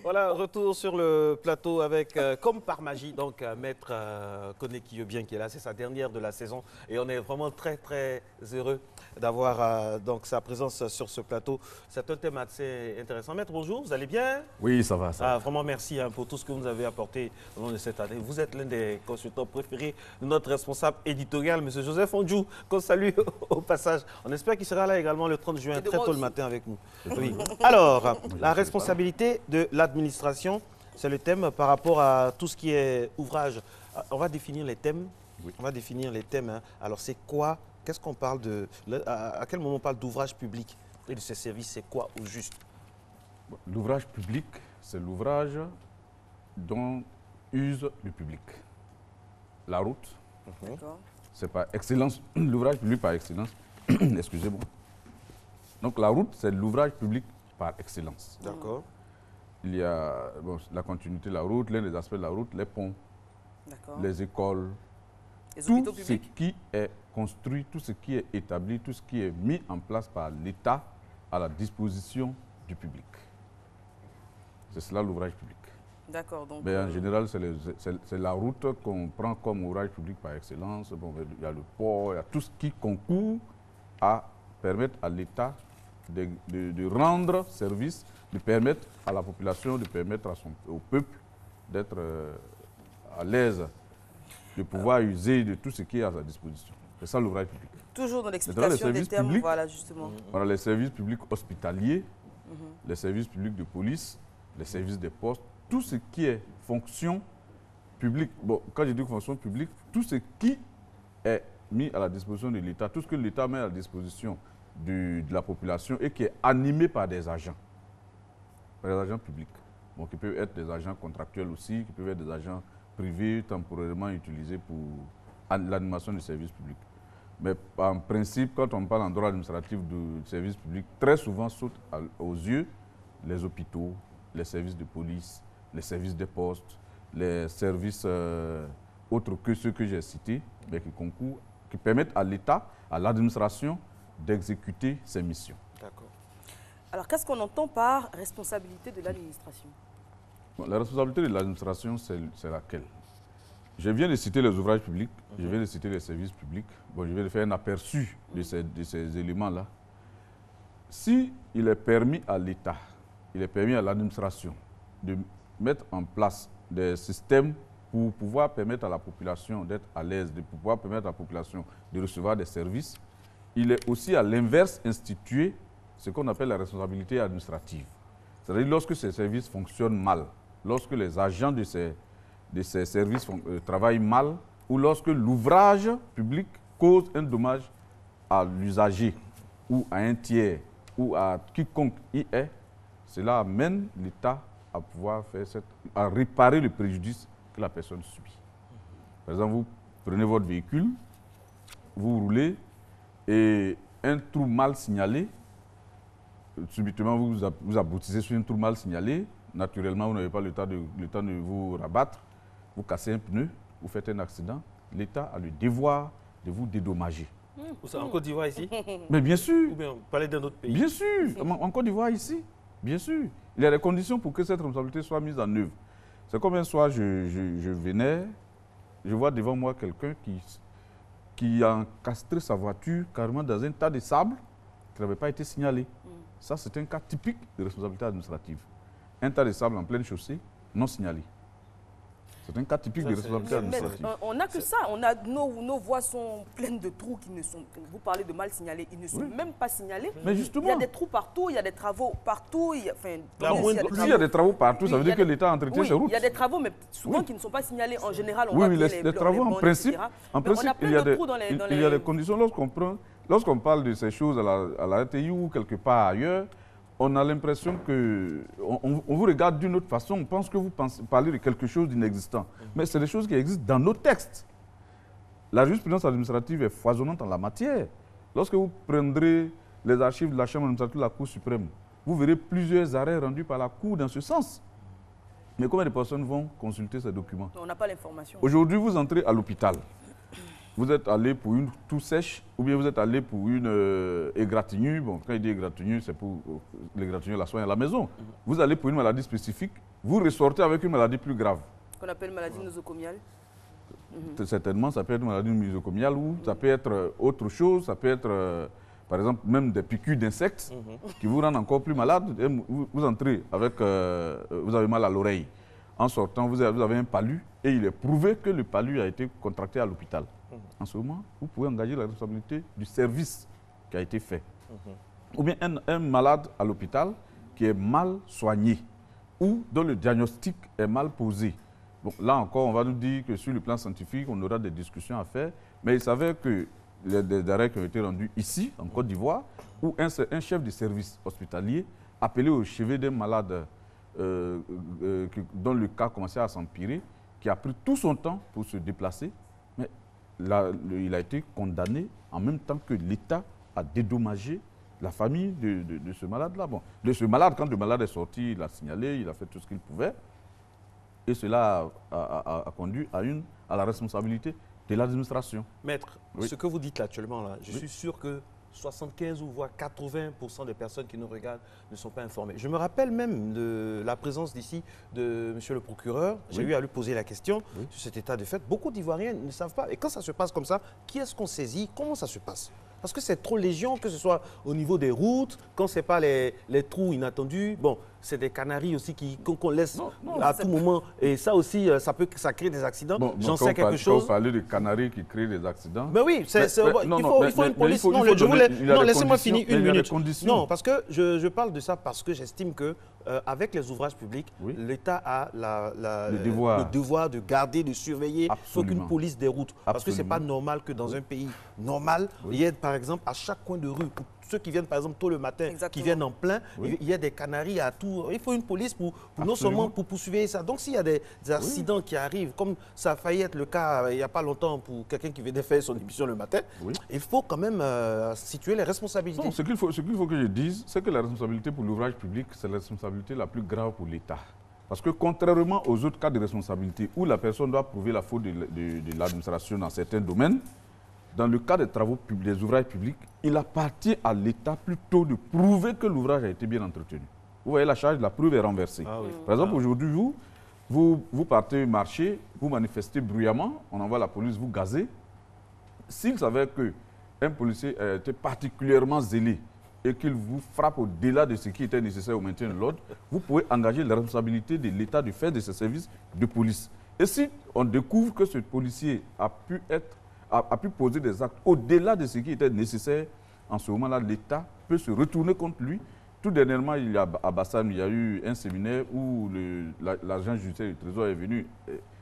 Voilà, retour sur le plateau avec, comme par magie, donc Maître Koné Kiyobian qui est là. C'est sa dernière de la saison et on est vraiment très très heureux d'avoir donc sa présence sur ce plateau. C'est un thème assez intéressant. Maître, bonjour, vous allez bien? Oui, ça va, ça va. Vraiment merci pour tout ce que vous nous avez apporté au long de cette année. Vous êtes l'un des consultants préférés de notre responsable éditorial, M. Joseph Ondjou, qu'on salue au passage. On espère qu'il sera là également le 30 juin, très tôt le matin avec nous. Oui. Alors, la responsabilité de l'administration, c'est le thème par rapport à tout ce qui est ouvrage. On va définir les thèmes. Oui. On va définir les thèmes. Hein. Alors, c'est quoi? Qu'est-ce qu'on parle de... À quel moment on parle d'ouvrage public et de ces services? C'est quoi au juste? L'ouvrage public, c'est l'ouvrage dont use le public. La route, c'est par excellence, l'ouvrage public par excellence. Excusez-moi. Donc la route, c'est l'ouvrage public par excellence. D'accord. Il y a la continuité de la route, l'un des aspects de la route, les ponts, les écoles, tout ce qui est construit, tout ce qui est établi, tout ce qui est mis en place par l'État à la disposition du public. C'est cela l'ouvrage public. D'accord. Mais en général, c'est la route qu'on prend comme ouvrage public par excellence. Bon, il y a le port, il y a tout ce qui concourt à permettre à l'État de rendre service, de permettre à la population, de permettre au peuple d'être à l'aise, de pouvoir user de tout ce qui est à sa disposition. C'est ça l'ouvrage public. Toujours dans l'explication des termes, publics, voilà justement. Voilà, les services publics hospitaliers, les services publics de police, les services des postes, tout ce qui est fonction publique. Bon, quand je dis fonction publique, tout ce qui est mis à la disposition de l'État, tout ce que l'État met à la disposition de la population et qui est animé par des agents publics. Bon, qui peuvent être des agents contractuels aussi, qui peuvent être des agents privés temporairement utilisés pour l'animation du service public. Mais en principe, quand on parle en droit administratif du service public, très souvent sautent aux yeux les hôpitaux, les services de police, les services des postes, les services autres que ceux que j'ai cités, mais qui concourent, qui permettent à l'État, à l'administration, d'exécuter ses missions. D'accord. Alors, qu'est-ce qu'on entend par responsabilité de l'administration? Bon, la responsabilité de l'administration, c'est laquelle? Je viens de citer les ouvrages publics, je viens de citer les services publics. Bon, je vais faire un aperçu de ces éléments-là. Si il est permis à l'État, il est permis à l'administration de mettre en place des systèmes pour pouvoir permettre à la population d'être à l'aise, de pouvoir permettre à la population de recevoir des services, il est aussi à l'inverse institué ce qu'on appelle la responsabilité administrative. C'est-à-dire lorsque ces services fonctionnent mal, lorsque les agents de ces services travaillent mal, ou lorsque l'ouvrage public cause un dommage à l'usager, ou à un tiers, ou à quiconque y est, cela amène l'État à pouvoir à réparer le préjudice que la personne subit. Par exemple, vous prenez votre véhicule, vous roulez, et un trou mal signalé, subitement vous aboutissez sur un trou mal signalé, naturellement vous n'avez pas le temps de vous rabattre, vous cassez un pneu, vous faites un accident, l'État a le devoir de vous dédommager. En Côte d'Ivoire ici? Mais bien sûr. Ou bien vous parlez d'un autre pays? Bien sûr, en Côte d'Ivoire ici, bien sûr. Il y a des conditions pour que cette responsabilité soit mise en œuvre. C'est comme un soir, je venais, je vois devant moi quelqu'un qui a encastré sa voiture carrément dans un tas de sable qui n'avait pas été signalé. Ça, c'est un cas typique de responsabilité administrative. Un tas de sable en pleine chaussée, non signalé. C'est un cas typique de responsabilité administrative. On n'a que ça. Nos voies sont pleines de trous qui ne sont... Vous parlez de mal signalés. Ils ne sont même pas signalés. Mais justement... Il y a des trous partout, il y a des travaux partout. S'il y a des travaux partout, ça veut dire que l'État entretient ses routes. Il y a des travaux, mais souvent qui ne sont pas signalés. En général, on voit les travaux, en principe, il y a des conditions. Lorsqu'on parle de ces choses à la RTI ou quelque part ailleurs, on a l'impression qu'on vous regarde d'une autre façon, on pense que vous parlez de quelque chose d'inexistant. Mais c'est des choses qui existent dans nos textes. La jurisprudence administrative est foisonnante en la matière. Lorsque vous prendrez les archives de la Chambre administrative de la Cour suprême, vous verrez plusieurs arrêts rendus par la Cour dans ce sens. Mais combien de personnes vont consulter ces documents? On n'a pas l'information. Aujourd'hui, vous entrez à l'hôpital. Vous êtes allé pour une toux sèche ou bien vous êtes allé pour une égratignure. Bon, quand il dit égratignure, c'est pour l'égratignure, la soigne à la maison. Vous allez pour une maladie spécifique, vous ressortez avec une maladie plus grave. Qu'on appelle maladie nosocomiale. Certainement, ça peut être une maladie nosocomiale ou ça peut être autre chose, ça peut être, par exemple, même des piqûres d'insectes qui vous rendent encore plus malade. Et vous entrez avec, vous avez mal à l'oreille. En sortant, vous avez un palu et il est prouvé que le palu a été contracté à l'hôpital. En ce moment, vous pouvez engager la responsabilité du service qui a été fait. Ou bien un malade à l'hôpital qui est mal soigné ou dont le diagnostic est mal posé. Bon, là encore, on va nous dire que sur le plan scientifique, on aura des discussions à faire, mais il s'avère que les arrêts qui ont été rendus ici, en Côte d'Ivoire, où un chef de service hospitalier appelé au chevet d'un malade dont le cas commençait à s'empirer, qui a pris tout son temps pour se déplacer, mais là, il a été condamné en même temps que l'État a dédommagé la famille de ce malade-là. Bon, de ce malade, quand le malade est sorti, il a signalé, il a fait tout ce qu'il pouvait. Et cela a conduit à la responsabilité de l'administration. Maître, ce que vous dites là, actuellement, là, je suis sûr que 75 ou voire 80% des personnes qui nous regardent ne sont pas informées. Je me rappelle même de la présence d'ici de monsieur le procureur. J'ai eu à lui poser la question sur cet état de fait. Beaucoup d'Ivoiriens ne savent pas. Et quand ça se passe comme ça, qui est-ce qu'on saisit? Comment ça se passe? Parce que c'est trop légion, que ce soit au niveau des routes, quand ce n'est pas les trous inattendus. Bon, c'est des canaries aussi qu'on laisse à tout moment. Et ça aussi, ça crée des accidents. Bon, j'en sais quelque chose. Vous parlez de canaries qui créent des accidents. Mais oui, il faut une police. Non, laissez-moi finir une minute. Non, parce que je parle de ça parce que j'estime que avec les ouvrages publics, l'État a le devoir de garder, de surveiller. Il faut qu'une police des routes. Parce que ce n'est pas normal que dans un pays normal, il y ait par exemple à chaque coin de rue, pour ceux qui viennent par exemple tôt le matin, qui viennent en plein, il y a des canaries à tout. Il faut une police pour non seulement pour poursuivre ça. Donc s'il y a des accidents qui arrivent, comme ça a failli être le cas il n'y a pas longtemps pour quelqu'un qui venait faire son émission le matin, il faut quand même situer les responsabilités. Non, ce qu'il faut que je dise, c'est que la responsabilité pour l'ouvrage public, c'est la responsabilité la plus grave pour l'État. Parce que contrairement aux autres cas de responsabilité où la personne doit prouver la faute de l'administration dans certains domaines, dans le cas des travaux publics, des ouvrages publics, il appartient à l'État plutôt de prouver que l'ouvrage a été bien entretenu. Vous voyez, la charge de la preuve est renversée. Par exemple, aujourd'hui, vous partez marcher, vous manifestez bruyamment, on envoie la police, vous gazez. S'il s'avère qu'un policier était particulièrement zélé et qu'il vous frappe au-delà de ce qui était nécessaire au maintien de l'ordre, vous pouvez engager la responsabilité de l'État de faire de ses services de police. Et si on découvre que ce policier a pu poser des actes au-delà de ce qui était nécessaire, en ce moment-là, l'État peut se retourner contre lui. Tout dernièrement, à Bassam, il y a eu un séminaire où l'agent judiciaire du Trésor est venu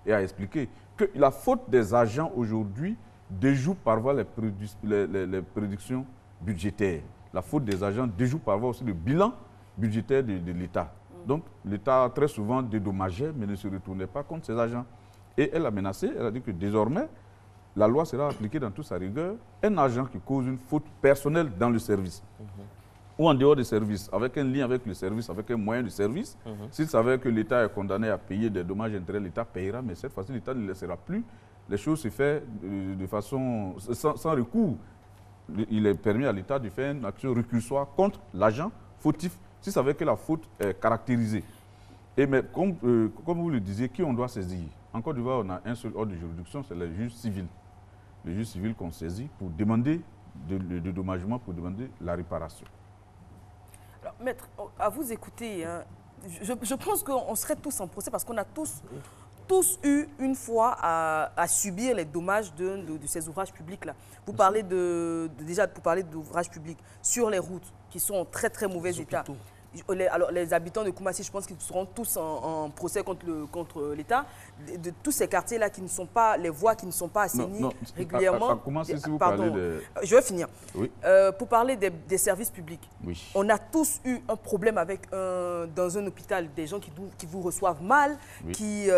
et a expliqué que la faute des agents aujourd'hui déjoue parfois les prédictions budgétaires. La faute des agents déjoue parfois aussi le bilan budgétaire de l'État. Donc, l'État très souvent dédommageait, mais ne se retournait pas contre ses agents. Et elle a menacé, elle a dit que désormais, la loi sera appliquée dans toute sa rigueur. Un agent qui cause une faute personnelle dans le service, ou en dehors du service, avec un lien avec le service, avec un moyen de service, s'il s'avère que l'État est condamné à payer des dommages intérêts, l'État payera, mais cette fois-ci, l'État ne laissera plus les choses se faire de façon sans recours. Il est permis à l'État de faire une action récursoire contre l'agent fautif, s'il s'avère que la faute est caractérisée. Mais comme vous le disiez, qui on doit saisir? En Côte d'Ivoire, on a un seul ordre de juridiction, c'est le juge civil. Le juge civil qu'on saisit pour demander le dédommagement, pour demander la réparation. Alors, maître, à vous écouter, hein, je pense qu'on serait tous en procès parce qu'on a tous eu une fois à subir les dommages de ces ouvrages publics-là. Vous parlez déjà pour parler d'ouvrages publics sur les routes qui sont en très très mauvais état. Alors, les habitants de Koumassi, je pense qu'ils seront tous en procès contre l'État. De tous ces quartiers-là qui ne sont pas, les voies qui ne sont pas assainies régulièrement. À Koumassi, si vous parlez de... Je vais finir. Oui. Pour parler des services publics, on a tous eu un problème avec dans un hôpital, des gens qui vous reçoivent mal, qui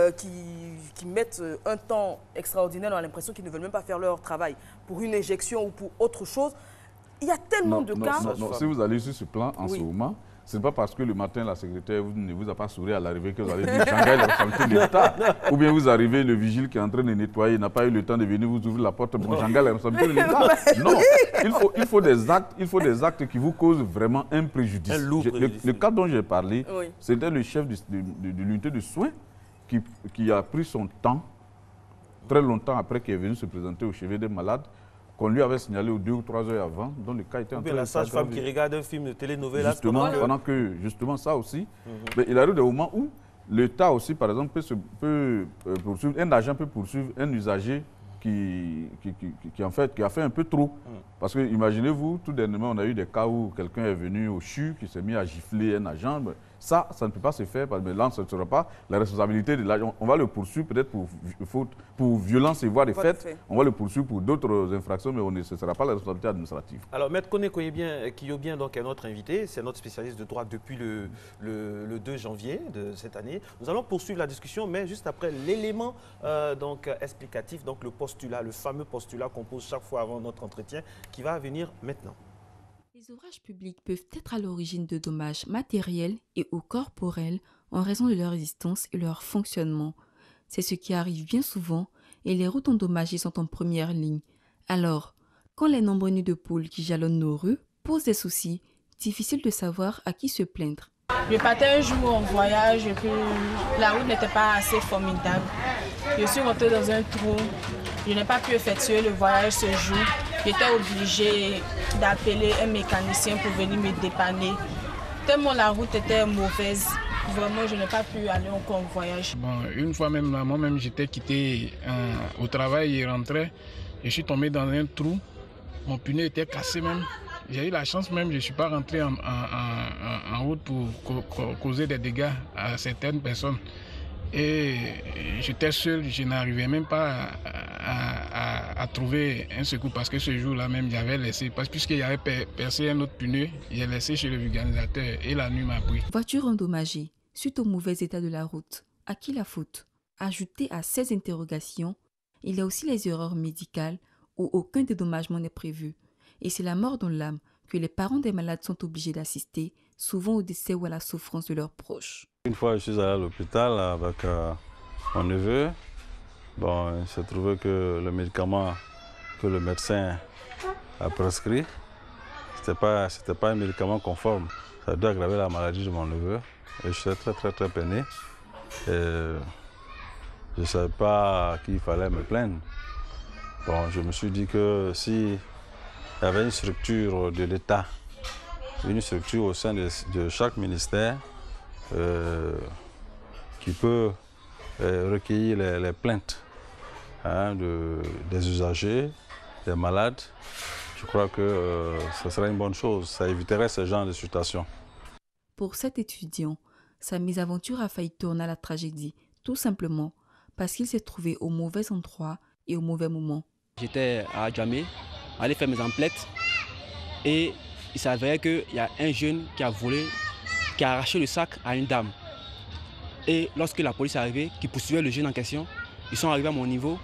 mettent un temps extraordinaire, on a l'impression qu'ils ne veulent même pas faire leur travail pour une injection ou pour autre chose. Il y a tellement de cas. Si vous allez sur ce plan, en ce moment, Ce n'est pas parce que le matin, la secrétaire ne vous a pas souri à l'arrivée que vous allez dire Shanghai, la responsabilité de l'État. Ou bien vous arrivez, le vigile qui est en train de nettoyer n'a pas eu le temps de venir vous ouvrir la porte. Bon, Shanghai, la responsabilité de l'État. Non, il faut des actes qui vous causent vraiment un préjudice. Un lourd préjudice. Le cas dont j'ai parlé, Oui. c'était le chef de l'unité de soins qui a pris son temps, très longtemps après qu'il est venu se présenter au chevet des malades, qu'on lui avait signalé 2 ou 3 heures avant, dont le cas était en train de la sage-femme qui regarde un film de télénovela. Justement, pendant que justement ça aussi, mais il arrive des moments où l'État aussi, par exemple, peut poursuivre, un agent peut poursuivre un usager qui a fait un peu trop. Parce que imaginez-vous, tout dernièrement, on a eu des cas où quelqu'un est venu au CHU, qui s'est mis à gifler un agent. Ça ne peut pas se faire, parce que là, ce ne sera pas la responsabilité de l'agent. On va le poursuivre peut-être pour violence et voies de fait. On va le poursuivre pour d'autres infractions, mais ce ne sera pas la responsabilité administrative. Alors, Maître Koné Kiyobien donc, est notre invité, c'est notre spécialiste de droit depuis le 2 janvier de cette année. Nous allons poursuivre la discussion, mais juste après l'élément explicatif, donc le fameux postulat qu'on pose chaque fois avant notre entretien, qui va venir maintenant. Les ouvrages publics peuvent être à l'origine de dommages matériels et ou corporels en raison de leur existence et leur fonctionnement. C'est ce qui arrive bien souvent et les routes endommagées sont en première ligne. Alors, quand les nombreux nids de poules qui jalonnent nos rues posent des soucis, difficile de savoir à qui se plaindre. Je partais un jour en voyage et puis la route n'était pas assez formidable. Je suis rentrée dans un trou. Je n'ai pas pu effectuer le voyage ce jour. J'étais obligée d'appeler un mécanicien pour venir me dépanner. Tellement la route était mauvaise, vraiment je n'ai pas pu aller encore en voyage. Bon, une fois même, moi-même j'étais quitté au travail et rentré. Je suis tombé dans un trou. Mon pneu était cassé même. J'ai eu la chance même, je ne suis pas rentré en route pour causer des dégâts à certaines personnes. Et j'étais seul, je n'arrivais même pas à trouver un secours parce que ce jour-là même, j'avais laissé, puisqu'il y avait percé un autre pneu, j'ai laissé chez le vulgarisateur et la nuit m'a pris. Voiture endommagée suite au mauvais état de la route. À qui la faute? Ajouté à ces interrogations, il y a aussi les erreurs médicales où aucun dédommagement n'est prévu. Et c'est la mort dans l'âme que les parents des malades sont obligés d'assister, souvent au décès ou à la souffrance de leurs proches. Une fois, je suis allé à l'hôpital avec mon neveu. Bon, il s'est trouvé que le médicament que le médecin a prescrit, c'était pas un médicament conforme. Ça doit aggraver la maladie de mon neveu. Et je suis très peiné. Et je ne savais pas qu'il fallait me plaindre. Bon, je me suis dit que si il y avait une structure de l'État, une structure au sein de chaque ministère qui peut recueillir les plaintes des usagers, des malades, je crois que ce serait une bonne chose. Ça éviterait ce genre de situation. Pour cet étudiant, sa mésaventure a failli tourner à la tragédie, tout simplement parce qu'il s'est trouvé au mauvais endroit et au mauvais moment. J'étais à Djamé, allé faire mes emplettes et il s'avérait qu'il y a un jeune qui a volé, qui a arraché le sac à une dame. Et lorsque la police est arrivée, qui poursuivait le jeune en question, ils sont arrivés à mon niveau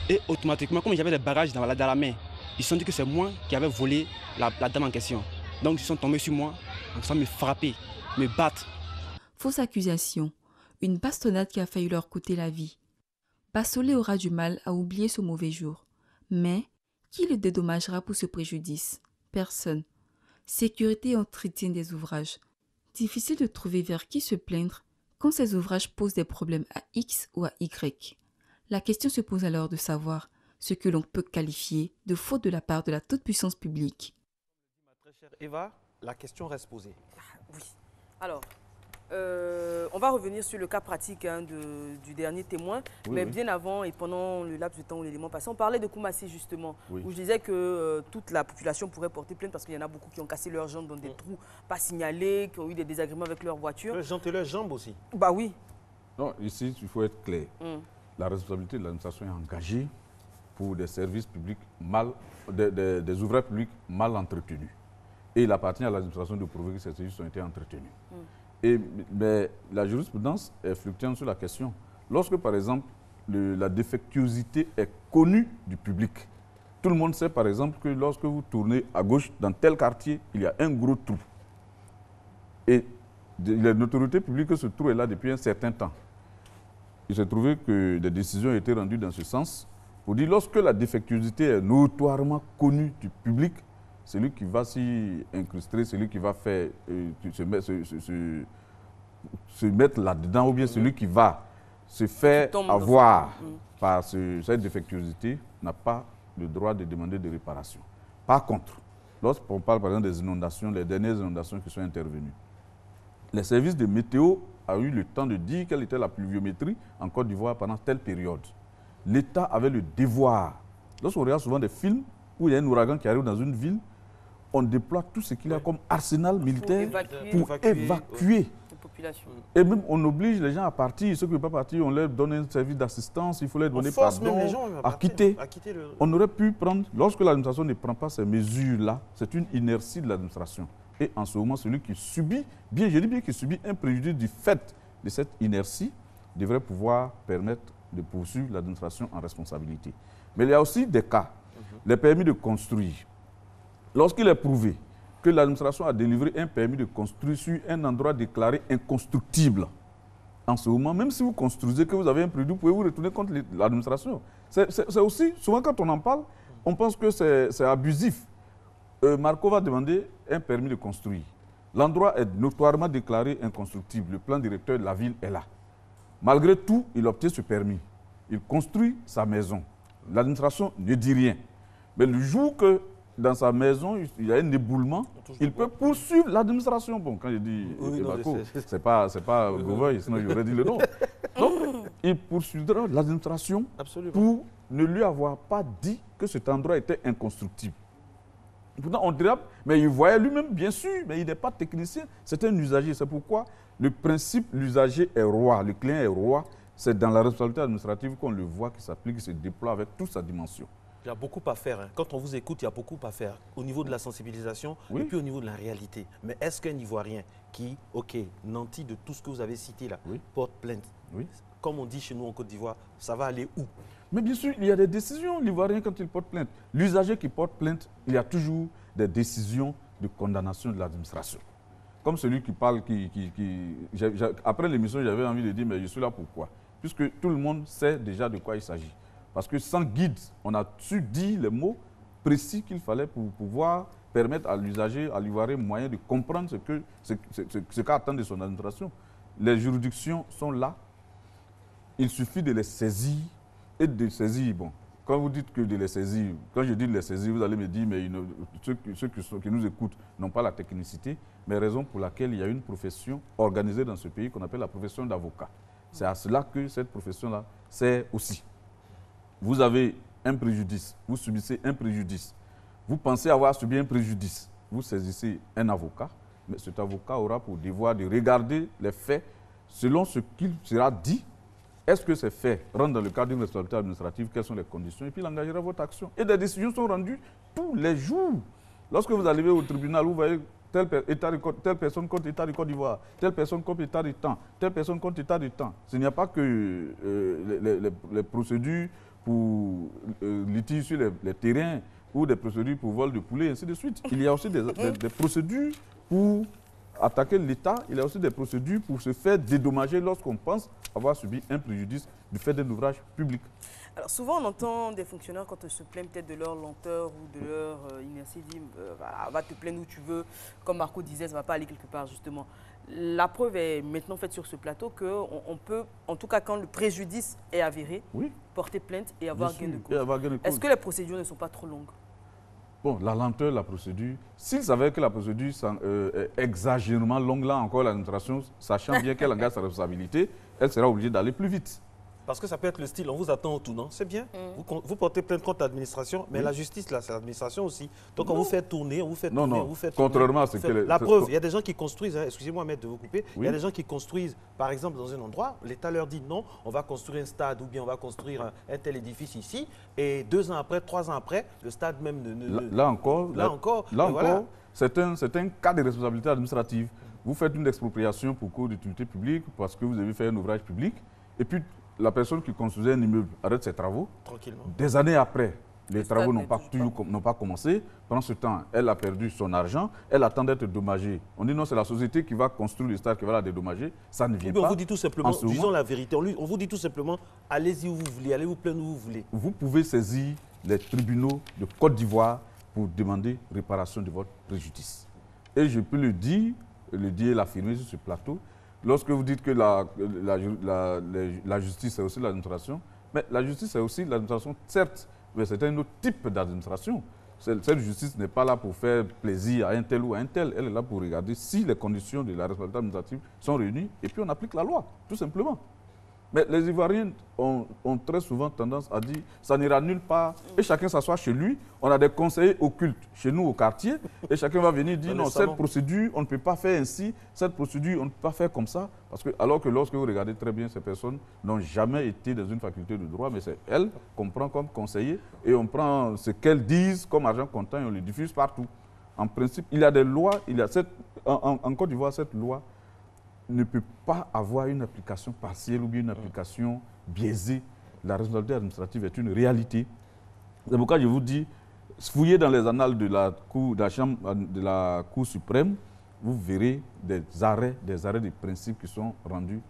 et automatiquement, comme j'avais des barrages dans la main, ils se sont dit que c'est moi qui avais volé la dame en question. Donc ils sont tombés sur moi, en train de me frapper, me battre. Fausse accusation, une bastonnade qui a failli leur coûter la vie. Bassolé aura du mal à oublier ce mauvais jour. Mais qui le dédommagera pour ce préjudice? Personne. Sécurité et entretien des ouvrages. Difficile de trouver vers qui se plaindre quand ces ouvrages posent des problèmes à X ou à Y. La question se pose alors de savoir ce que l'on peut qualifier de faute de la part de la toute-puissance publique. Ma très chère Eva, la question reste posée. Oui. Alors, on va revenir sur le cas pratique du dernier témoin, mais bien avant et pendant le laps de temps où l'élément passé, on parlait de Koumassi justement, où je disais que toute la population pourrait porter plainte parce qu'il y en a beaucoup qui ont cassé leurs jambes dans des trous pas signalés, qui ont eu des désagréments avec leur voiture. Leurs jambes aussi. Bah oui. Non, ici, il faut être clair. La responsabilité de l'administration est engagée pour des services publics des ouvrages publics mal entretenus. Et il appartient à l'administration de prouver que ces services ont été entretenus. Mais la jurisprudence est fluctuante sur la question. Lorsque, par exemple, la défectuosité est connue du public, tout le monde sait, par exemple, que lorsque vous tournez à gauche dans tel quartier, il y a un gros trou. Et l'autorité publique se trouve là depuis un certain temps. Il s'est trouvé que des décisions ont été rendues dans ce sens pour dire lorsque la défectuosité est notoirement connue du public, celui qui va s'y incruster, celui qui va faire, se mettre là-dedans, ou bien celui qui va se faire avoir par cette défectuosité n'a pas le droit de demander de réparation. Par contre, lorsqu'on parle par exemple des inondations, les dernières inondations qui sont intervenues, les services de météo ont eu le temps de dire quelle était la pluviométrie en Côte d'Ivoire pendant telle période. L'État avait le devoir. Lorsqu'on regarde souvent des films où il y a un ouragan qui arrive dans une ville, on déploie tout ce qu'il y a comme arsenal militaire pour évacuer. Et même on oblige les gens à partir. Ceux qui ne peuvent pas partir, on leur donne un service d'assistance, il faut leur donner pardon, à quitter. On aurait pu prendre, lorsque l'administration ne prend pas ces mesures-là, c'est une inertie de l'administration. Et en ce moment, celui qui subit, je dis bien qui subit un préjudice du fait de cette inertie, devrait pouvoir permettre de poursuivre l'administration en responsabilité. Mais il y a aussi des cas, les permis de construire. Lorsqu'il est prouvé que l'administration a délivré un permis de construire sur un endroit déclaré inconstructible, en ce moment, même si vous construisez, que vous avez un produit, vous pouvez vous retourner contre l'administration. C'est aussi, souvent quand on en parle, on pense que c'est abusif. Marco va demander un permis de construire. L'endroit est notoirement déclaré inconstructible. Le plan directeur de la ville est là. Malgré tout, il obtient ce permis. Il construit sa maison. L'administration ne dit rien. Mais le jour que dans sa maison, il y a un éboulement, il peut poursuivre l'administration. Bon, quand je dis Marco, c'est pas Gouveil, sinon j'aurais dit le nom. Donc, il poursuivra l'administration pour ne lui avoir pas dit que cet endroit était inconstructible. Pourtant, on dirait, mais il voyait lui-même, bien sûr, mais il n'est pas technicien, c'est un usager. C'est pourquoi le principe, l'usager est roi, le client est roi. C'est dans la responsabilité administrative qu'on le voit, qui s'applique, qui se déploie avec toute sa dimension. Il y a beaucoup à faire. Hein. Quand on vous écoute, il y a beaucoup à faire au niveau de la sensibilisation et puis au niveau de la réalité. Mais est-ce qu'un Ivoirien qui, nanti de tout ce que vous avez cité là, porte plainte, comme on dit chez nous en Côte d'Ivoire, ça va aller où? Mais bien sûr, il y a des décisions, l'Ivoirien, quand il porte plainte. L'usager qui porte plainte, il y a toujours des décisions de condamnation de l'administration. Comme celui qui parle, après l'émission, j'avais envie de dire, mais je suis là pourquoi? Puisque tout le monde sait déjà de quoi il s'agit. Parce que sans guide, on a su dire les mots précis qu'il fallait pour pouvoir permettre à l'usager, à l'Ivoirien, moyen de comprendre ce qu'attend de son administration. Les juridictions sont là. Il suffit de les saisir et de saisir. Bon, quand vous dites que de les saisir, quand je dis de les saisir, vous allez me dire, mais ceux qui nous écoutent n'ont pas la technicité, mais raison pour laquelle il y a une profession organisée dans ce pays qu'on appelle la profession d'avocat. C'est à cela que cette profession-là sert aussi. Vous avez un préjudice, vous subissez un préjudice. Vous pensez avoir subi un préjudice. Vous saisissez un avocat, mais cet avocat aura pour devoir de regarder les faits selon ce qu'il sera dit. Est-ce que ces faits rentrent dans le cadre d'une responsabilité administrative? Quelles sont les conditions? Et puis il engagera votre action. Et des décisions sont rendues tous les jours. Lorsque vous arrivez au tribunal, vous voyez telle personne contre l'État de Côte d'Ivoire, telle personne contre l'État du temps, telle personne contre l'État du temps. Ce n'y a pas que les procédures pour litige sur les terrains ou des procédures pour vol de poulet, ainsi de suite. Il y a aussi des procédures pour attaquer l'État, il y a aussi des procédures pour se faire dédommager lorsqu'on pense avoir subi un préjudice du fait d'un ouvrage public. Alors souvent on entend des fonctionnaires quand ils se plaignent peut-être de leur lenteur ou de leur inertie, disent va te plaindre où tu veux, comme Marco disait, ça ne va pas aller quelque part justement. La preuve est maintenant faite sur ce plateau qu'on peut, en tout cas quand le préjudice est avéré, porter plainte et avoir gain de cause. Est-ce que les procédures ne sont pas trop longues? Bon, la lenteur de la procédure, s'il s'avère que la procédure est exagérément longue, là encore l'administration, sachant bien qu'elle engage sa responsabilité, elle sera obligée d'aller plus vite. Parce que ça peut être le style, on vous attend au tournant, c'est bien. Vous portez plainte contre l'administration, mais la justice, là, c'est l'administration aussi. Donc on vous fait tourner, on vous fait tourner, on vous fait tourner. Contrairement à ce que... La preuve, il y a des gens qui construisent, excusez-moi maître de vous couper, il y a des gens qui construisent, par exemple, dans un endroit, l'État leur dit non, on va construire un stade ou bien on va construire un tel édifice ici, et 2 ans après, 3 ans après, le stade même Là encore, c'est un cas de responsabilité administrative. Vous faites une expropriation pour cause d'utilité publique parce que vous avez fait un ouvrage public, et puis la personne qui construisait un immeuble arrête ses travaux. Tranquillement. Des années après, Les travaux n'ont pas commencé. Pendant ce temps, elle a perdu son argent. Elle attend d'être dédommagée. On dit non, c'est la société qui va construire le stade qui va la dédommager. Ça ne vient pas. On vous dit tout simplement, disons la vérité, on vous dit tout simplement, allez-y où vous voulez, allez vous plaindre où vous voulez. Vous pouvez saisir les tribunaux de Côte d'Ivoire pour demander réparation de votre préjudice. Et je peux le dire et l'affirmer sur ce plateau, lorsque vous dites que la justice est aussi l'administration, mais la justice est aussi l'administration, certes, mais c'est un autre type d'administration. Cette justice n'est pas là pour faire plaisir à un tel ou à un tel. Elle est là pour regarder si les conditions de la responsabilité administrative sont réunies et puis on applique la loi, tout simplement. Mais les Ivoiriens ont très souvent tendance à dire ça n'ira nulle part et chacun s'assoit chez lui. On a des conseillers occultes chez nous au quartier et chacun va venir dire non, cette procédure, on ne peut pas faire ainsi, cette procédure, on ne peut pas faire comme ça. Alors que lorsque vous regardez très bien, ces personnes n'ont jamais été dans une faculté de droit, mais c'est elles qu'on prend comme conseiller et on prend ce qu'elles disent comme argent comptant et on le diffuse partout. En principe, il y a des lois, en Côte d'Ivoire, cette loi ne peut pas avoir une application partielle ou bien une application biaisée. La responsabilité administrative est une réalité. C'est pourquoi je vous dis, fouillez dans les annales de la Cour suprême, vous verrez des arrêts de principe qui sont rendus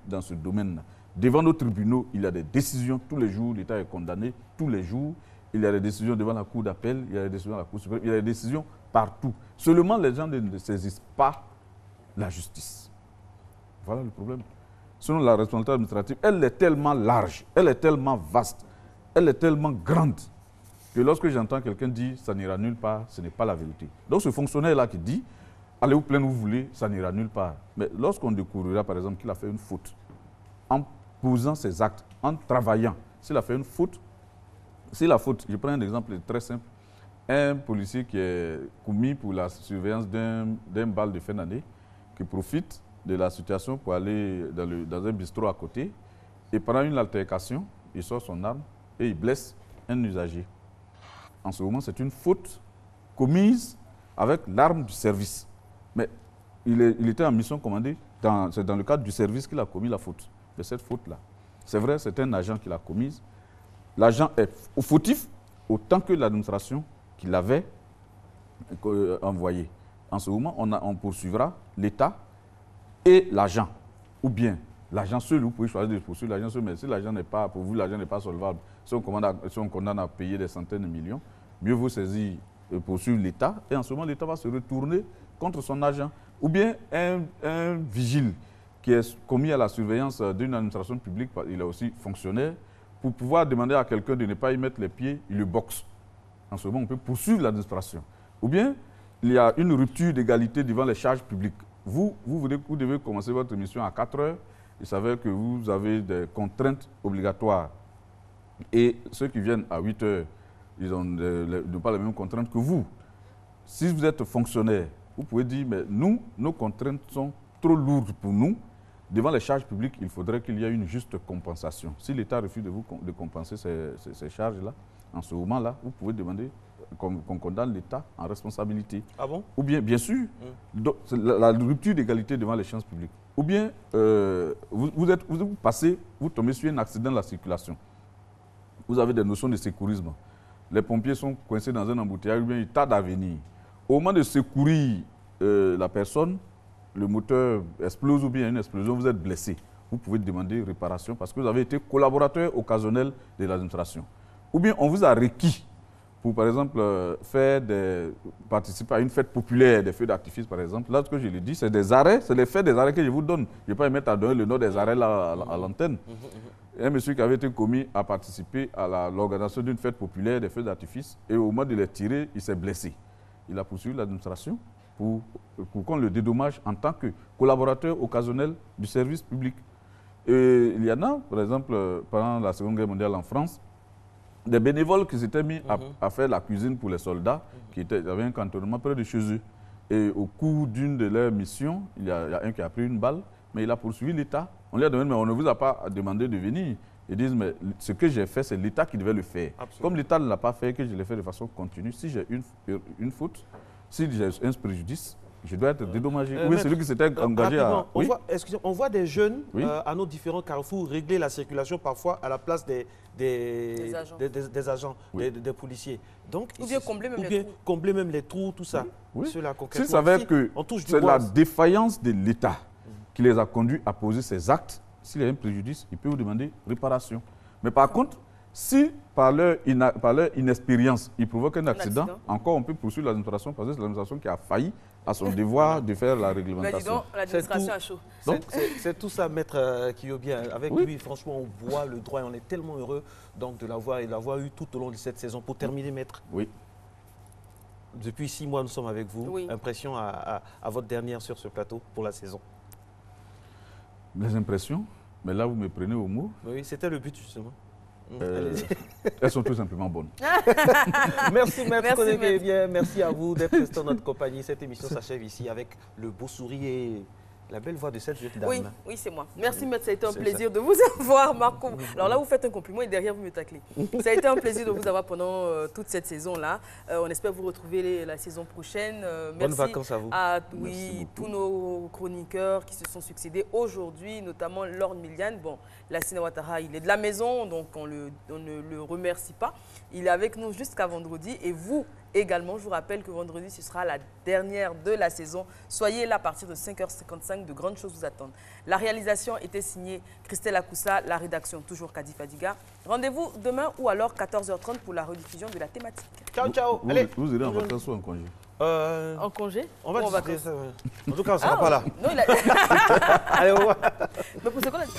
dans ce domaine-là. Devant nos tribunaux, il y a des décisions tous les jours, l'État est condamné tous les jours. Il y a des décisions devant la Cour d'appel, il y a des décisions à la Cour suprême, il y a des décisions partout. Seulement, les gens ne saisissent pas la justice. Voilà le problème. Sinon, la responsabilité administrative, elle est tellement large, elle est tellement vaste, elle est tellement grande que lorsque j'entends quelqu'un dire ça n'ira nulle part, ce n'est pas la vérité. Donc ce fonctionnaire-là qui dit allez vous plaindre où vous voulez, ça n'ira nulle part. Mais lorsqu'on découvrira par exemple qu'il a fait une faute, en posant ses actes, en travaillant, s'il a fait une faute, si la faute, je prends un exemple très simple, un policier qui est commis pour la surveillance d'un bal de fin d'année, qui profite de la situation pour aller dans un bistrot à côté et pendant une altercation, il sort son arme et il blesse un usager. En ce moment, c'est une faute commise avec l'arme du service. Mais il était en mission commandée, c'est dans le cadre du service qu'il a commis la faute, de cette faute-là. C'est vrai, c'est un agent qui l'a commise. L'agent est fautif autant que l'administration qui l'avait envoyé. En ce moment, on poursuivra l'État et l'agent, ou bien l'agent seul, vous pouvez choisir de poursuivre l'agent seul, mais si l'agent n'est pas, pour vous, l'agent n'est pas solvable, si on condamne à payer des centaines de millions, mieux vaut saisir et poursuivre l'État, et en ce moment, l'État va se retourner contre son agent. Ou bien un vigile qui est commis à la surveillance d'une administration publique, il est aussi fonctionnaire, pour pouvoir demander à quelqu'un de ne pas y mettre les pieds, il le boxe. En ce moment, on peut poursuivre l'administration. Ou bien, il y a une rupture d'égalité devant les charges publiques. Vous devez commencer votre mission à 4 heures. Il s'avère que vous avez des contraintes obligatoires. Et ceux qui viennent à 8 heures, ils n'ont pas les mêmes contraintes que vous. Si vous êtes fonctionnaire, vous pouvez dire, mais nous, nos contraintes sont trop lourdes pour nous. Devant les charges publiques, il faudrait qu'il y ait une juste compensation. Si l'État refuse de compenser ces charges-là, en ce moment-là, vous pouvez demander qu'on condamne l'État en responsabilité. Ah bon? Ou bien, bien sûr, la rupture d'égalité devant les chances publiques. Ou bien, vous tombez sur un accident de la circulation. Vous avez des notions de secourisme. Les pompiers sont coincés dans un embouteillage, ou bien ils tardent à venir. Au moment de secourir la personne, le moteur explose ou bien une explosion, vous êtes blessé. Vous pouvez demander réparation parce que vous avez été collaborateur occasionnel de l'administration. Ou bien on vous a requis pour, par exemple, participer à une fête populaire des feux d'artifice, par exemple. Là, ce que je l'ai dit, c'est des arrêts, c'est les faits des arrêts que je vous donne. Je ne vais pas mettre à donner le nom des arrêts là, à l'antenne. Un monsieur qui avait été commis à participer à l'organisation d'une fête populaire des feux d'artifice et au moment de les tirer, il s'est blessé. Il a poursuivi l'administration pour qu'on le dédommage en tant que collaborateur occasionnel du service public. Et il y en a, par exemple, pendant la Seconde Guerre mondiale en France, des bénévoles qui s'étaient mis à faire la cuisine pour les soldats qui avaient un cantonnement près de chez eux. Et au cours d'une de leurs missions, il y a un qui a pris une balle, mais il a poursuivi l'État. On lui a demandé, mais on ne vous a pas demandé de venir. Ils disent, mais ce que j'ai fait, c'est l'État qui devait le faire. Absolument. Comme l'État ne l'a pas fait, que je l'ai fait de façon continue, si j'ai une faute, si j'ai un préjudice, je dois être dédommagé. Oui, celui qui s'était engagé à... Oui? On voit des jeunes oui? À nos différents carrefours régler la circulation parfois à la place des agents, oui. des policiers. Donc, ou bien combler même les trous, tout ça. Oui. S'ils savaient que c'est la défaillance de l'État qui les a conduits à poser ces actes, s'il y a un préjudice, ils peuvent vous demander réparation. Mais par contre, si par leur inexpérience, ils provoquent un accident, encore on peut poursuivre l'administration parce que c'est l'administration qui a failli à son devoir de faire la réglementation. Mais dis donc, l'administration a chaud. C'est tout ça, maître Kiyobia. Avec lui, franchement, on voit le droit et on est tellement heureux donc, de l'avoir eu tout au long de cette saison. Pour terminer, maître. Oui. Depuis 6 mois, nous sommes avec vous. Oui. Impression à votre dernière sur ce plateau pour la saison. Les impressions, mais là, vous me prenez au mot. Oui, c'était le but, justement. Elles sont tout simplement bonnes. Merci, maître. Merci à vous d'être resté dans notre compagnie. Cette émission s'achève ici avec le beau sourire et la belle voix de cette jeune dame. Oui, c'est moi. Merci, maître. Ça a été un plaisir de vous avoir, Marco. Alors là, vous faites un compliment et derrière, vous me taclez. Ça a été un plaisir de vous avoir pendant toute cette saison-là. On espère vous retrouver la saison prochaine. Merci. Bonnes vacances à vous. Tous nos chroniqueurs qui se sont succédés aujourd'hui, notamment Lord Miliane. Bon, Lassine Ouattara, il est de la maison, donc on ne le remercie pas. Il est avec nous jusqu'à vendredi. Et vous également, je vous rappelle que vendredi, ce sera la dernière de la saison. Soyez là à partir de 5h55, de grandes choses vous attendent. La réalisation était signée Christelle Akoussa, la rédaction toujours Kadi Fadiga. Rendez-vous demain ou alors 14h30 pour la rediffusion de la thématique. Ciao, ciao. Vous irez en vacances ou en congé? En congé? On va discuter ça. En tout cas, on ne sera pas là. Non, il a... Allez, au revoir. Mais pour ce qu'on a dit.